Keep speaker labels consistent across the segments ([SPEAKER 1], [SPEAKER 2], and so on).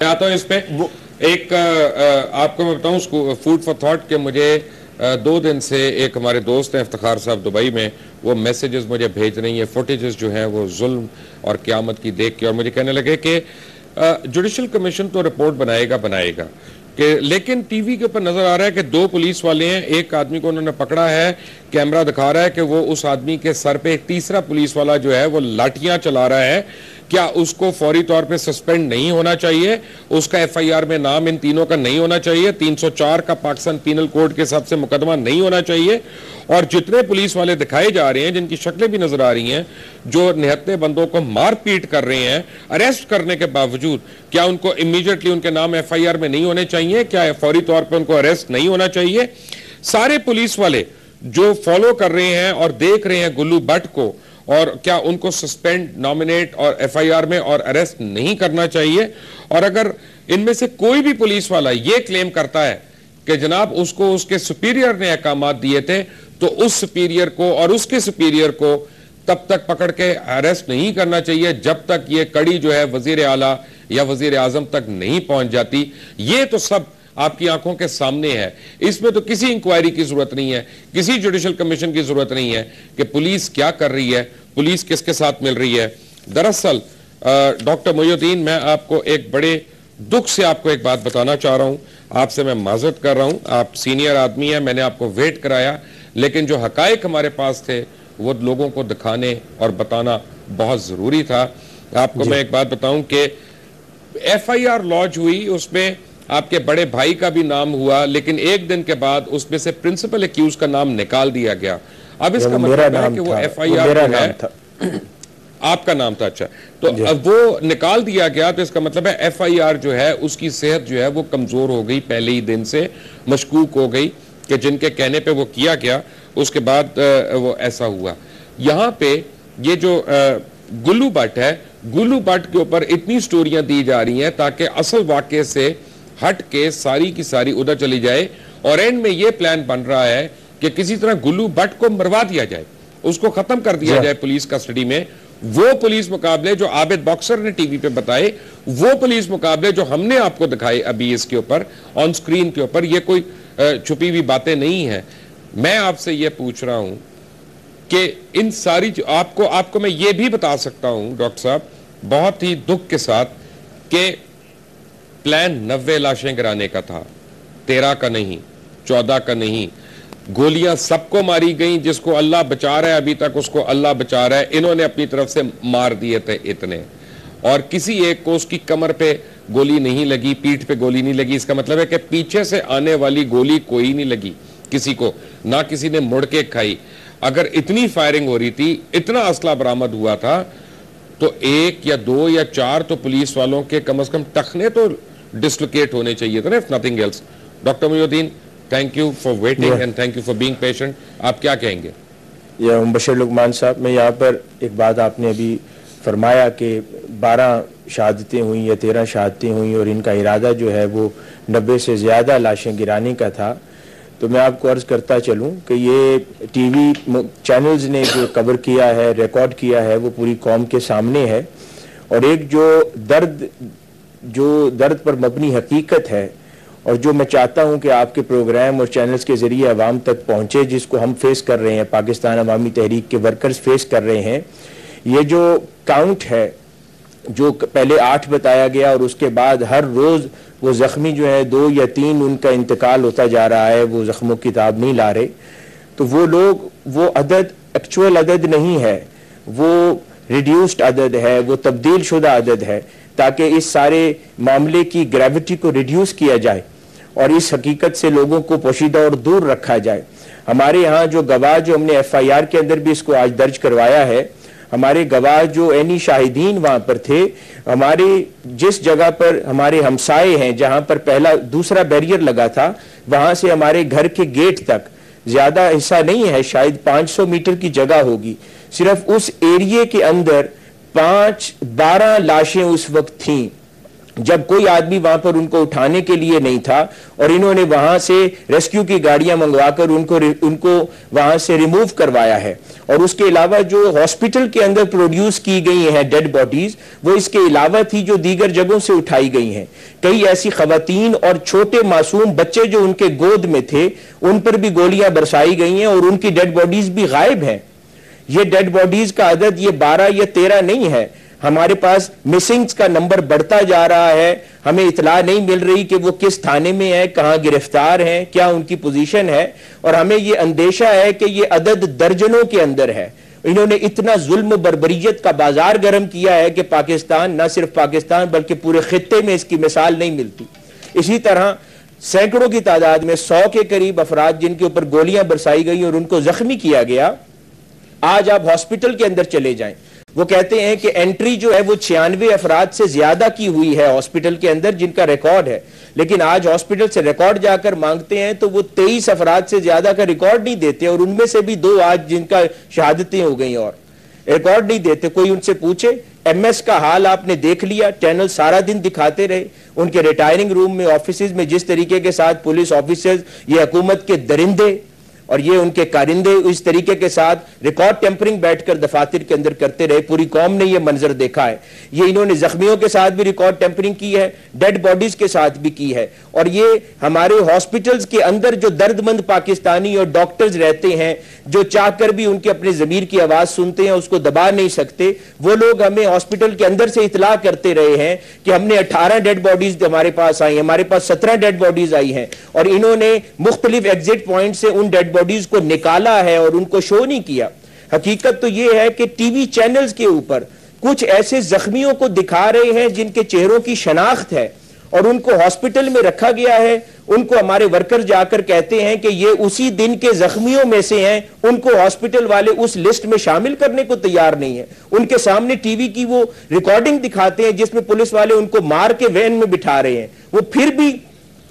[SPEAKER 1] आता हूँ इस पे एक आपको मैं बताऊँ फूड फॉर थॉट के मुझे 2 दिन से एक हमारे दोस्त हैं इफ्तिखार साहब दुबई में, वो मैसेजेस मुझे भेज रही हैं, फुटेजेस जो हैं वो जुल्म और क़यामत की देख के, और मुझे कहने लगे कि जुडिशल कमीशन तो रिपोर्ट बनाएगा कि, लेकिन टीवी के ऊपर नजर आ रहा है कि 2 पुलिस वाले हैं, एक आदमी को उन्होंने पकड़ा है, कैमरा दिखा रहा है कि वो उस आदमी के सर पे एक तीसरा पुलिस वाला जो है वो लाठियां चला रहा है। क्या उसको फौरी तौर पे सस्पेंड नहीं होना चाहिए? उसका एफआईआर में नाम इन तीनों का नहीं होना चाहिए? 304 का पाकिस्तान पीनल कोड के हिसाब से मुकदमा नहीं होना चाहिए? और जितने पुलिस वाले दिखाए जा रहे हैं, जिनकी शक्लें भी नजर आ रही हैं, जो निहत्ते बंदों को मार पीट कर रहे हैं अरेस्ट करने के बावजूद, क्या उनको इमीडिएटली उनके नाम एफआईआर में नहीं होने चाहिए? क्या फौरी तौर पर उनको अरेस्ट नहीं होना चाहिए? सारे पुलिस वाले जो फॉलो कर रहे हैं और देख रहे हैं गुल्लू भट्ट को, और क्या उनको सस्पेंड, नॉमिनेट और एफआईआर में और अरेस्ट नहीं करना चाहिए? और अगर इनमें से कोई भी पुलिस वाला ये क्लेम करता है कि जनाब उसको उसके सुपीरियर ने अहकामात दिए थे, तो उस सुपीरियर को और उसके सुपीरियर को तब तक पकड़ के अरेस्ट नहीं करना चाहिए जब तक ये कड़ी जो है वजीर आला या वजीर आजम तक नहीं पहुंच जाती। ये तो सब आपकी आंखों के सामने है। इसमें तो किसी इंक्वायरी की जरूरत नहीं है, किसी जुडिशल कमीशन की जरूरत नहीं है कि पुलिस क्या कर रही है, पुलिस किसके साथ मिल रही है। दरअसल डॉक्टर मोइनुद्दीन, मैं आपको एक बड़े दुख से आपको एक बात बताना चाह रहा हूं, आपसे मैं माजरत कर रहा हूं, आप सीनियर आदमी हैं, मैंने आपको वेट कराया, लेकिन जो हकायक हमारे पास थे वो लोगों को दिखाने और बताना बहुत जरूरी था। आपको मैं एक बात बताऊं कि एफआईआर लॉन्च हुई, उसमें आपके बड़े भाई का भी नाम हुआ, लेकिन एक दिन के बाद उसमें से प्रिंसिपल एक्यूज का नाम निकाल दिया गया। अब इसका मतलब है कि वो एफआईआर है, आपका नाम था, अच्छा, तो अब वो निकाल दिया गया, तो इसका मतलब है एफआईआर जो है उसकी सेहत जो है वो कमजोर हो गई, पहले ही दिन से मशकूक हो गई कि जिनके कहने पे वो किया गया, उसके बाद वो ऐसा हुआ। यहाँ पे ये जो गुल्लू भट्ट है, गुल्लू भट्ट के ऊपर इतनी स्टोरियां दी जा रही हैं ताकि असल वाकये से हट के सारी की सारी उधर चली जाए, और एंड में ये प्लान बन रहा है कि किसी तरह गुल्लू भट्ट को मरवा दिया जाए, उसको खत्म कर दिया जाए पुलिस कस्टडी में। वो पुलिस मुकाबले जो आबिद बॉक्सर ने टीवी पे बताए, वो पुलिस मुकाबले जो हमने आपको दिखाए अभी इसके ऊपर ऑन स्क्रीन के ऊपर, ये कोई छुपी हुई बातें नहीं है। मैं आपसे ये पूछ रहा हूं कि इन सारी आपको मैं ये भी बता सकता हूं डॉक्टर साहब बहुत ही दुख के साथ कि प्लान 90 लाशें गिराने का था, 13 का नहीं, 14 का नहीं। गोलियां सबको मारी गई, जिसको अल्लाह बचा रहा है अभी तक उसको अल्लाह बचा रहा है। इन्होंने अपनी तरफ से मार दिए थे इतने, और किसी एक को उसकी कमर पे गोली नहीं लगी, पीठ पे गोली नहीं लगी। इसका मतलब है कि पीछे से आने वाली गोली कोई नहीं लगी किसी को, ना किसी ने मुड़ के खाई। अगर इतनी फायरिंग हो रही थी, इतना असला बरामद हुआ था, तो 1 या 2 या 4 तो पुलिस वालों के कम से कम टखने तो डिसलोकेट होने चाहिए थे ना, if nothing else. Doctor Moinuddin, thank you for waiting and thank you for being patient. आप क्या कहेंगे?
[SPEAKER 2] या मुबशर लुकमान साहब, मैं यहाँ पर एक बात आपने अभी फरमाया कि 12 शहादतें हुई या 13 शहादतें हुई और इनका इरादा जो है वो 90 से ज़्यादा लाशें गिराने का था, तो मैं आपको अर्ज़ करता चलूँ कि ये टीवी चैनल्स ने जो कवर किया है, रिकॉर्ड किया है, वो पूरी कौम के सामने है। और एक जो दर्द पर मबनी हकीकत है, और जो मैं चाहता हूं कि आपके प्रोग्राम और चैनल्स के जरिए आवाम तक पहुंचे, जिसको हम फेस कर रहे हैं, पाकिस्तान अवामी तहरीक के वर्कर्स फेस कर रहे हैं। ये जो काउंट है, जो पहले 8 बताया गया और उसके बाद हर रोज वो जख्मी जो है 2 या 3 उनका इंतकाल होता जा रहा है, वो जख्मों की किताब नहीं ला रहे, तो वो लोग, वो अदद एक्चुअल अदद नहीं है, वो रिड्यूस्ड अदद है, वो तब्दील शुदा अदद है, ताकि इस सारे मामले की ग्रेविटी को रिड्यूस किया जाए और इस हकीकत से लोगों को पोशीदा और दूर रखा जाए। हमारे यहाँ जो गवाह, जो हमने एफआईआर के अंदर भी इसको आज दर्ज करवाया है, हमारे गवाह जो एनी शाहिदीन वहां पर थे, हमारे जिस जगह पर हमारे हमसाए हैं, जहां पर दूसरा बैरियर लगा था, वहां से हमारे घर के गेट तक ज्यादा हिस्सा नहीं है, शायद 500 मीटर की जगह होगी। सिर्फ उस एरिए के अंदर 12 लाशें उस वक्त थीं, जब कोई आदमी वहां पर उनको उठाने के लिए नहीं था और इन्होंने वहां से रेस्क्यू की गाड़ियां मंगवाकर उनको वहां से रिमूव करवाया है। और उसके अलावा जो हॉस्पिटल के अंदर प्रोड्यूस की गई हैं डेड बॉडीज, वो इसके अलावा थी जो दीगर जगहों से उठाई गई हैं। कई ऐसी खवातीन और छोटे मासूम बच्चे जो उनके गोद में थे, उन पर भी गोलियां बरसाई गई हैं और उनकी डेड बॉडीज भी गायब हैं। ये डेड बॉडीज का अदद ये 12 या 13 नहीं है। हमारे पास मिसिंग्स का नंबर बढ़ता जा रहा है। हमें इतला नहीं मिल रही कि वो किस थाने में है, कहां गिरफ्तार हैं, क्या उनकी पोजीशन है। और हमें ये अंदेशा है कि ये अदद दर्जनों के अंदर है। इन्होंने इतना जुल्म बर्बरियत का बाजार गर्म किया है कि पाकिस्तान, ना सिर्फ पाकिस्तान बल्कि पूरे खित्ते में इसकी मिसाल नहीं मिलती। इसी तरह सैकड़ों की तादाद में 100 के करीब अफराद जिनके ऊपर गोलियां बरसाई गई और उनको जख्मी किया गया। आज आप हॉस्पिटल के अंदर चले जाएं, वो कहते हैं कि एंट्री जो है वो 96 अफराद से ज्यादा की हुई है हॉस्पिटल के अंदर जिनका रिकॉर्ड है। लेकिन आज हॉस्पिटल से रिकॉर्ड जाकर मांगते हैं तो वो 23 अफराद से ज्यादा का रिकॉर्ड नहीं देते, और उनमें से भी 2 आज जिनका शहादतें हो गई और रिकॉर्ड नहीं देते। कोई उनसे पूछे, MS का हाल आपने देख लिया, चैनल सारा दिन दिखाते रहे। उनके रिटायरिंग रूम में, ऑफिस में जिस तरीके के साथ पुलिस ऑफिसर्स, ये हुकूमत के दरिंदे और ये उनके कारिंदे इस तरीके के साथ रिकॉर्ड टेम्परिंग बैठकर दफातर के अंदर करते रहे। पूरी कौम ने ये मंजर देखा है। ये इन्होंने जख्मियों के साथ भी रिकॉर्ड टेम्परिंग की है, डेड बॉडीज के साथ भी की है। और ये हमारे हॉस्पिटल्स के अंदर जो दर्दमंद पाकिस्तानी और डॉक्टर्स रहते हैं, जो चाहकर भी उनके अपने जमीर की आवाज सुनते हैं, उसको दबा नहीं सकते, वो लोग हमें हॉस्पिटल के अंदर से इतला करते रहे हैं कि हमने 18 डेड बॉडीज हमारे पास आई, हमारे पास 17 डेड बॉडीज आई हैं। और इन्होंने मुख्तलिफ एग्जिट पॉइंट से उन डेड बॉडीज को निकाला है और उनको शो नहीं किया। हकीकत तो यह है कि टीवी चैनल्स के ऊपर कुछ ऐसे जख्मियों को दिखा रहे हैं जिनके चेहरों की शनाख्त है और उनको हॉस्पिटल में रखा गया है। उनको हमारे वर्कर जाकर कहते हैं कि ये उसी दिन के जख्मियों में से हैं, उनको हॉस्पिटल वाले उस लिस्ट में शामिल करने को तैयार नहीं है। उनके सामने टीवी की वो रिकॉर्डिंग दिखाते हैं जिसमें पुलिस वाले उनको मार के वैन में बिठा रहे हैं, वो फिर भी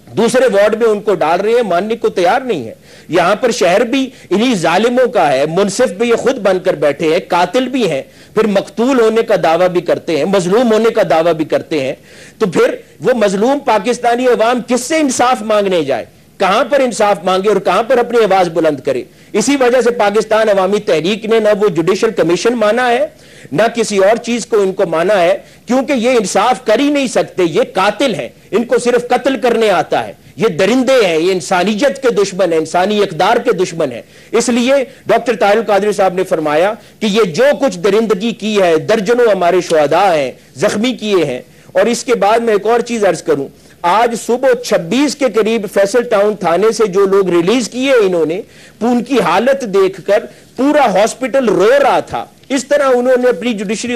[SPEAKER 2] दूसरे वार्ड में उनको डाल रहे हैं, मानने को तैयार नहीं है। यहां पर शहर भी इन्हीं जालिमों का है, मुनसिफ भी ये खुद बनकर बैठे हैं, कातिल भी हैं, फिर मकतूल होने का दावा भी करते हैं, मजलूम होने का दावा भी करते हैं। तो फिर वो मजलूम पाकिस्तानी अवाम किससे इंसाफ मांगने जाए, कहां पर इंसाफ मांगे और कहां पर अपनी आवाज बुलंद करे। इसी वजह से पाकिस्तान अवामी तहरीक ने ना वो जुडिशल कमीशन माना है, ना किसी और चीज को इनको माना है, क्योंकि ये इंसाफ कर ही नहीं सकते। ये कातिल हैं, इनको सिर्फ कत्ल करने आता है। ये दरिंदे हैं, ये इंसानियत के दुश्मन है, इंसानी इक़दार के दुश्मन है। इसलिए डॉक्टर ताहिर कादरी साहब ने फरमाया कि ये जो कुछ दरिंदगी की है, दर्जनों हमारे शुहदा हैं, जख्मी किए हैं। और इसके बाद मैं एक और चीज अर्ज करूं, आज सुबह 26 के करीब फैसल टाउन थाने से जो लोग रिलीज किए इन्होंने, उनकी हालत देखकर पूरा हॉस्पिटल रो रहा था। इस तरह उन्होंने अपनी जुडिशरी,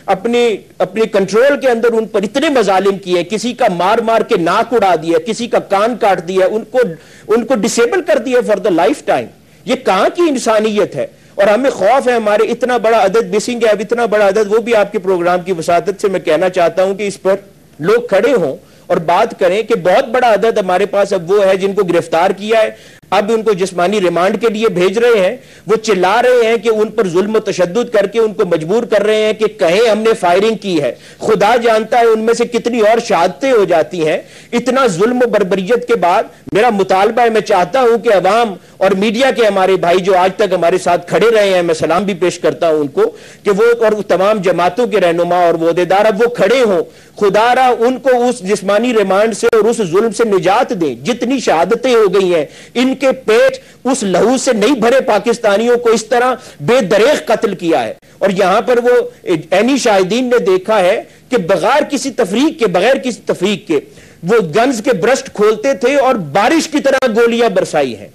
[SPEAKER 2] अपने कंट्रोल के अंदर उन पर इतने मजालिम किए, किसी का मार मार के नाक उड़ा दिया, किसी का कान काट दिया, उनको डिसेबल कर दिया फॉर द लाइफ टाइम। ये कहां की इंसानियत है। और हमें खौफ है, हमारे इतना बड़ा अदद मिसिंग है, अब इतना बड़ा अदद, वो भी आपके प्रोग्राम की वसादत से मैं कहना चाहता हूं कि इस पर लोग खड़े हों और बात करें कि बहुत बड़ा अदद हमारे पास अब वो है जिनको गिरफ्तार किया है, अब उनको जिस्मानी रिमांड के लिए भेज रहे हैं। वो चिल्ला रहे हैं कि उन पर जुल्म तशद्दुद करके उनको मजबूर कर रहे हैं कि कहें हमने फायरिंग की है। खुदा जानता है उनमें से कितनी और शहादतें हो जाती हैं। इतना जुल्म बर्बरियत के बाद मेरा मुतालबा है, मैं चाहता हूं कि अवाम और मीडिया के हमारे भाई जो आज तक हमारे साथ खड़े रहे हैं, मैं सलाम भी पेश करता हूं उनको, कि वो और तमाम जमातों के रहनुमा और वोदेदार अब वो खड़े हों, खुदारा उनको उस जिस्मानी रिमांड से और उस जुल्म से निजात दें। जितनी शहादतें हो गई हैं, इनके पेट उस लहू से नहीं भरे। पाकिस्तानियों को इस तरह बेदरेग कत्ल किया है। और यहां पर वो एनी शाहिदीन ने देखा है कि बगैर किसी तफरीक के वो गन्स के ब्रस्ट खोलते थे और बारिश की तरह गोलियां बरसाई हैं।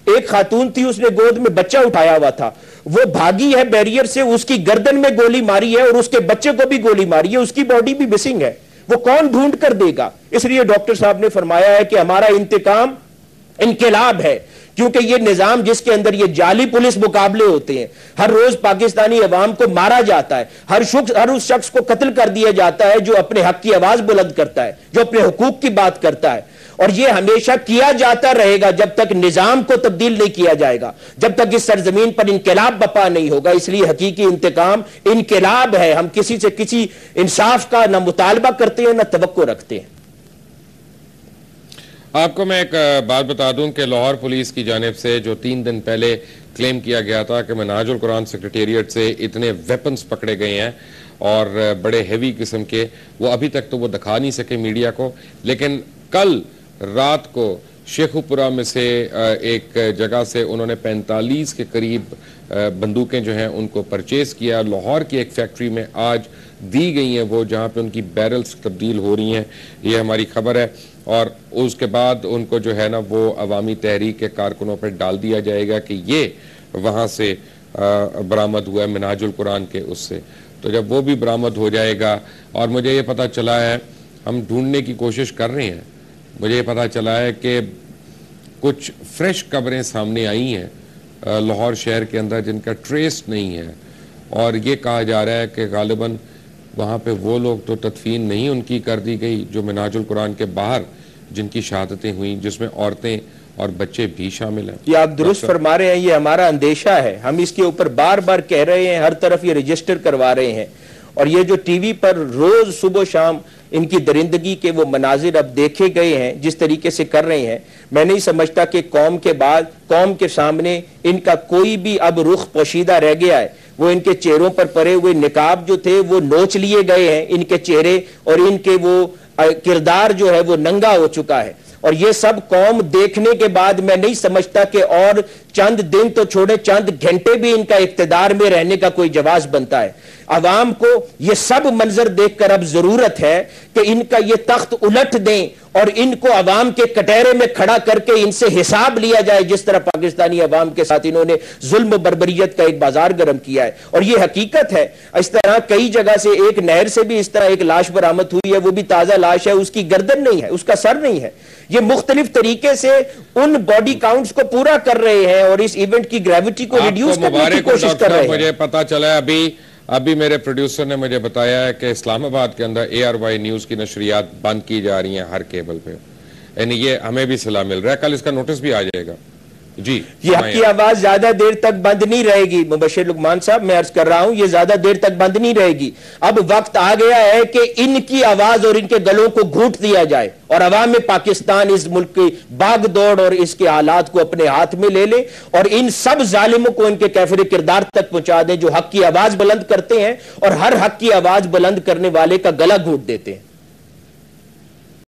[SPEAKER 2] एक खातून थी, उसने गोद में बच्चा उठाया हुआ था, वो भागी है बैरियर से, उसकी गर्दन में गोली मारी है और उसके बच्चे को भी गोली मारी है, उसकी बॉडी भी मिसिंग है। वो कौन ढूंढ कर देगा। इसलिए डॉक्टर साहब ने फरमाया है कि हमारा इंतकाम इनकलाब है, क्योंकि ये निजाम जिसके अंदर ये जाली पुलिस मुकाबले होते हैं, हर रोज पाकिस्तानी अवाम को मारा जाता है, हर उस शख्स को कत्ल कर दिया जाता है जो अपने हक की आवाज बुलंद करता है, जो अपने हुकूक की बात करता है। اور یہ ہمیشہ کیا جاتا رہے گا جب تک نظام کو تبدیل نہیں کیا جائے گا، جب تک اس سرزمین پر انقلاب بپا نہیں ہوگا۔ اس لیے حقیقی انتقام انقلاب ہے۔ ہم کسی سے کسی انصاف کا نہ مطالبہ کرتے ہیں نہ توقع رکھتے ہیں۔
[SPEAKER 1] آپ کو میں ایک بات بتا دوں کہ لاہور پولیس کی جانب سے جو 3 دن پہلے کلیم کیا گیا تھا کہ منہاج القرآن سیکریٹریٹ سے اتنے ویپنز پکڑے گئے ہیں اور بڑے ہیوی قسم کے، وہ ابھی تک تو وہ دکھا نہیں سکے میڈیا کو، لیکن کل رات کو شیخو پورہ میں سے ایک جگہ سے انہوں نے 45 کے قریب بندوقیں جو ہیں ان کو پرچیز کیا۔ لاہور کی ایک فیکٹری میں آج دی گئی ہیں وہ، جہاں پہ ان کی بیرلز تبدیل ہو رہی ہیں، یہ ہماری خبر ہے۔ اور اس کے بعد ان کو جو ہے نا وہ عوامی تحریک کے کارکنوں پر ڈال دیا جائے گا کہ یہ وہاں سے برآمد ہوا ہے منہاج القرآن کے اس سے۔ تو جب وہ بھی برآمد ہو جائے گا، اور مجھے یہ پتہ چلا ہے، ہم ڈھونڈنے کی کوشش کر رہے ہیں، مجھے یہ پتہ چلا ہے کہ کچھ فریش خبریں سامنے آئی ہیں لاہور شہر کے اندر جن کا ٹریس نہیں ہے، اور یہ کہا جا رہا ہے کہ غالباً وہاں پہ وہ لوگ تو تدفین نہیں ان کی کر دی گئی جو منہاج القرآن کے باہر جن کی شہادتیں ہوئیں، جس میں عورتیں اور بچے بھی شامل ہیں۔
[SPEAKER 2] یہ آپ درست فرما رہے ہیں، یہ ہمارا اندیشہ ہے، ہم اس کے اوپر بار بار کہہ رہے ہیں، ہر طرف یہ رجسٹر کروا رہے ہیں، اور یہ جو ٹی وی پر روز صبح و شام ان کی درندگی کے وہ مناظر اب دیکھے گئے ہیں جس طریقے سے کر رہے ہیں، میں نہیں سمجھتا کہ قوم کے بعد قوم کے سامنے ان کا کوئی بھی اب رخ پوشیدہ رہ گیا ہے۔ وہ ان کے چہروں پر پڑے ہوئے نقاب جو تھے وہ نوچ لیے گئے ہیں، ان کے چہرے اور ان کے وہ کردار جو ہے وہ ننگا ہو چکا ہے، اور یہ سب قوم دیکھنے کے بعد میں نہیں سمجھتا کہ اور چند دن تو چھوڑے چند گھنٹے بھی ان کا اقتدار میں رہنے کا کوئی جواز بنتا ہے۔ عوام کو یہ سب منظر دیکھ کر اب ضرورت ہے کہ ان کا یہ تخت الٹ دیں اور ان کو عوام کے کٹہرے میں کھڑا کر کے ان سے حساب لیا جائے، جس طرح پاکستانی عوام کے ساتھ انہوں نے ظلم و بربریت کا ایک بازار گرم کیا ہے۔ اور یہ حقیقت ہے، اس طرح کئی جگہ سے ایک نہر سے بھی اس طرح ایک لاش برآمد ہوئی ہے، وہ بھی تازہ لاش ہے، اس کی گردن نہیں ہے، اس کا سر نہیں ہے۔ یہ مختلف طریقے سے ان باڈی کاؤنٹس کو پورا کر رہے ہیں اور اس ایونٹ کی گریوٹی کو ریڈیوس کرنے کی کوشش کر رہے ہیں۔
[SPEAKER 1] مجھے پتا چلا ابھی میرے پروڈیوسر نے مجھے بتایا ہے کہ اسلام آباد کے اندر ARY نیوز کی نشریات بند کی جا رہی ہیں ہر کیبل پہ، یعنی یہ ہمیں بھی صلاح مل رہا ہے، کل اس کا نوٹس بھی آ جائے گا۔ جی،
[SPEAKER 2] یہ حق کی آواز زیادہ دیر تک بند نہیں رہے گی مبشر لقمان صاحب، میں عرض کر رہا ہوں یہ زیادہ دیر تک بند نہیں رہے گی۔ اب وقت آ گیا ہے کہ ان کی آواز اور ان کے گلوں کو گھونٹ دیا جائے اور عوام پاکستان اس ملک کی باغ دوڑ اور اس کے حالات کو اپنے ہاتھ میں لے لے اور ان سب ظالموں کو ان کے کیفر کردار تک پہنچا دیں جو حق کی آواز بلند کرتے ہیں اور ہر حق کی آواز بلند کرنے والے کا گلا گھونٹ دیتے ہیں۔